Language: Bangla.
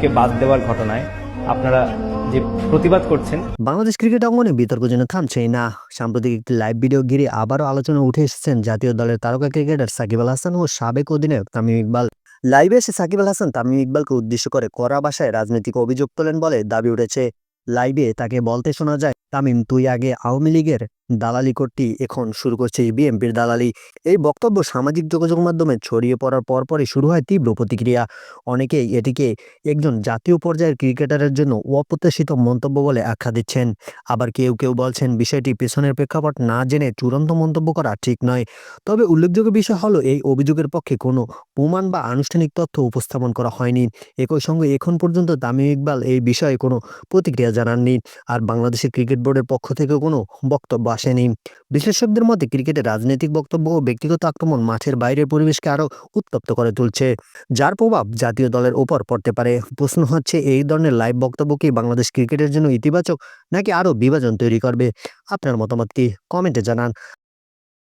তামিমকে বাদ দেওয়ার ঘটনায় আপনারা যে প্রতিবাদ করছেন। বাংলাদেশ ক্রিকেট অঙ্গনে বিতর্ক যেন থামছেই না। সাম্প্রতিক একটি লাইভ ভিডিও ঘিরে আবারও আলোচনা উঠে এসেছেন জাতীয় দলের তারকা ক্রিকেটার সাকিব আল হাসান ও সাবেক অধিনায়ক তামিম ইকবাল। লাইভে এসে সাকিব আল হাসান তামিম ইকবালকে উদ্দেশ্য করে কড়া ভাষায় রাজনৈতিক অভিযোগ তোলেন বলে দাবি উঠেছে। লাইভে তাকে বলতে শোনা যায়, তামিম, তুই আগে আওয়ামী লীগের দালালি করতি, এখন শুরু করছিস বিএনপির দালালি। এই বক্তব্য সামাজিক যোগাযোগ মাধ্যমে ছড়িয়ে পড়ার পরপরই শুরু হয় তীব্র প্রতিক্রিয়া। অনেকেই এটিকে একজন জাতীয় পর্যায়ের ক্রিকেটারের জন্য অপ্রত্যাশিত মন্তব্য বলে আখ্যা দিচ্ছেন। আবার কেউ কেউ বলছেন বিষয়টি পেছনের প্রেক্ষাপট না জেনে চূড়ান্ত মন্তব্য করা ঠিক নয়। তবে উল্লেখযোগ্য বিষয় হলো, এই অভিযোগের পক্ষে কোনো প্রমাণ বা আনুষ্ঠানিক তথ্য উপস্থাপন করা হয়নি। একই সঙ্গে এখন পর্যন্ত তামিম ইকবাল এই বিষয়ে কোনো প্রতিক্রিয়া জানাননি। আর বাংলাদেশের ক্রিকেট বোর্ডের পক্ষ থেকে কোনো বক্তব্য আসেনি। বিশেষজ্ঞদের মতে ক্রিকেটের রাজনৈতিক বক্তব্য ও ব্যক্তিগত আক্রমণ মাঠের বাইরের পরিবেশকে আরও উত্তপ্ত করে তুলছে, যার প্রভাব জাতীয় দলের উপর পড়তে পারে। প্রশ্ন হচ্ছে, এই ধরনের লাইভ বক্তব্য কি বাংলাদেশ ক্রিকেটের জন্য ইতিবাচক নাকি আরও বিভাজন তৈরি করবে? আপনার মতামত কি? কমেন্টে জানান।